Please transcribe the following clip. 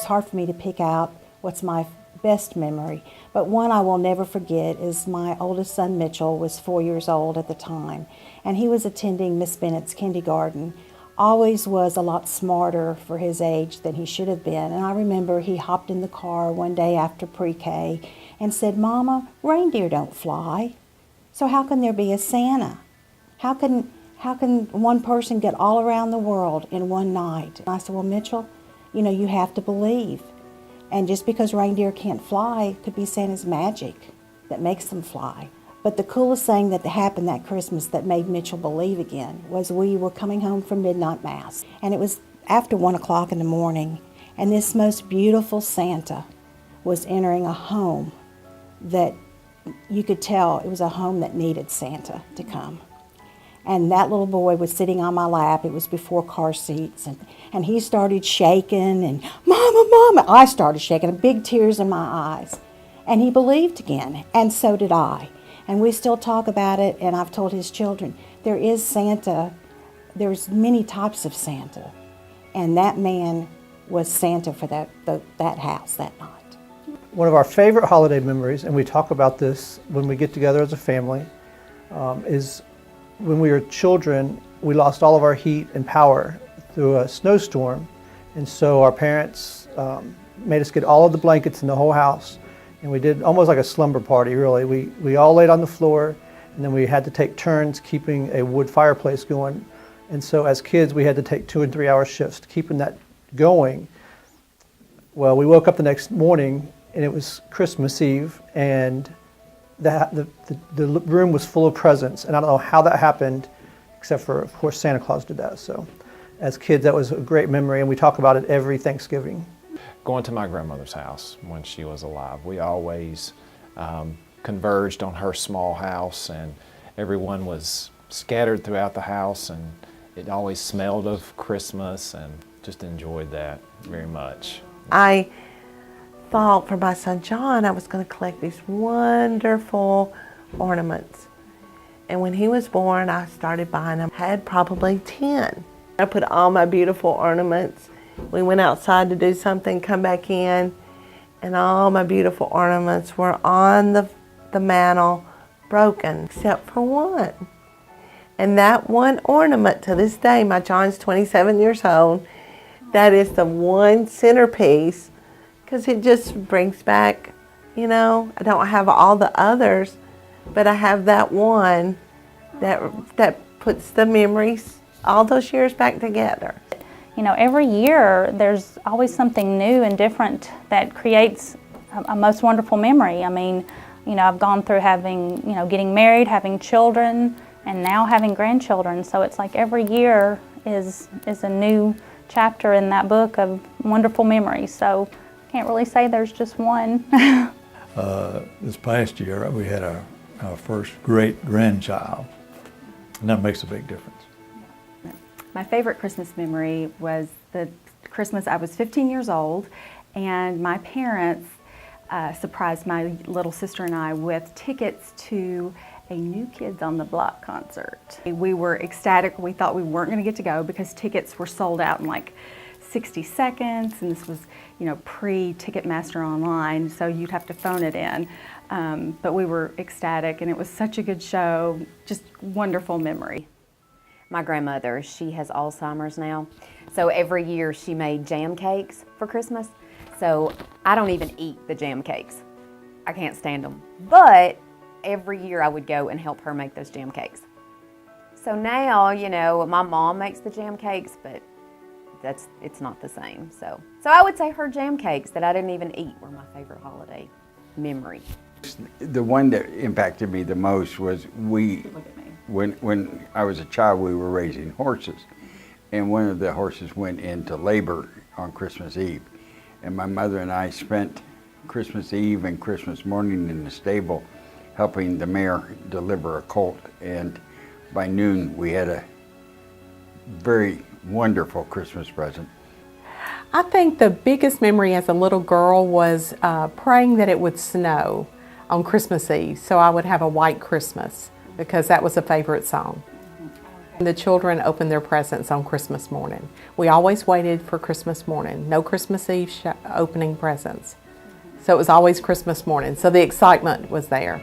was hard for me to pick out what's my best memory. But one I will never forget is my oldest son, Mitchell, was 4 years old at the time, and he was attending Miss Bennett's kindergarten. Always was a lot smarter for his age than he should have been. And I remember he hopped in the car one day after pre-K and said, "Mama, reindeer don't fly, so how can there be a Santa? How can one person get all around the world in one night?" And I said, "Well, Mitchell, you have to believe. And just because reindeer can't fly, it could be Santa's magic that makes them fly." But the coolest thing that happened that Christmas that made Mitchell believe again was we were coming home from midnight mass. And it was after 1 o'clock in the morning, and this most beautiful Santa was entering a home that you could tell it was a home that needed Santa to come. And that little boy was sitting on my lap. It was before car seats. And he started shaking, and, "Mama, Mama." I started shaking, big tears in my eyes. And he believed again, and so did I. And we still talk about it, and I've told his children, there is Santa. There's many types of Santa. And that man was Santa for that house that night. One of our favorite holiday memories, and we talk about this when we get together as a family, is when we were children, we lost all of our heat and power through a snowstorm. And so our parents made us get all of the blankets in the whole house. And we did almost like a slumber party, really. We all laid on the floor, and then we had to take turns keeping a wood fireplace going. And so as kids, we had to take 2 and 3 hour shifts keeping that going. Well, we woke up the next morning, and it was Christmas Eve, and the room was full of presents. And I don't know how that happened, except for, of course, Santa Claus did that. So as kids, that was a great memory, and we talk about it every Thanksgiving. Going to my grandmother's house when she was alive. We always converged on her small house, and everyone was scattered throughout the house, and it always smelled of Christmas, and just enjoyed that very much. I thought for my son John I was going to collect these wonderful ornaments. And when he was born, I started buying them. I had probably 10. I put all my beautiful ornaments. We went outside to do something, come back in, and all my beautiful ornaments were on the mantle, broken, except for one. And that one ornament, to this day, my John's 27 years old, that is the one centerpiece, because it just brings back, I don't have all the others, but I have that one that puts the memories all those years back together. Every year there's always something new and different that creates a most wonderful memory. I mean, I've gone through having, getting married, having children, and now having grandchildren. So it's like every year is a new chapter in that book of wonderful memories. So can't really say there's just one. This past year we had our first great grandchild, and that makes a big difference. My favorite Christmas memory was the Christmas I was 15 years old, and my parents surprised my little sister and I with tickets to a New Kids on the Block concert. We were ecstatic. We thought we weren't going to get to go because tickets were sold out in like 60 seconds, and this was, pre-Ticketmaster online, so you'd have to phone it in. But we were ecstatic, and it was such a good show, just wonderful memory. My grandmother, she has Alzheimer's now, so every year she made jam cakes for Christmas. So I don't even eat the jam cakes. I can't stand them. But every year I would go and help her make those jam cakes. So now, my mom makes the jam cakes, but it's not the same. So I would say her jam cakes that I didn't even eat were my favorite holiday memory. The one that impacted me the most was when I was a child, we were raising horses, and one of the horses went into labor on Christmas Eve, and my mother and I spent Christmas Eve and Christmas morning in the stable helping the mare deliver a colt, and by noon we had a very wonderful Christmas present. I think the biggest memory as a little girl was praying that it would snow on Christmas Eve so I would have a white Christmas, because that was a favorite song. The children opened their presents on Christmas morning. We always waited for Christmas morning. No Christmas Eve opening presents. So it was always Christmas morning. So the excitement was there.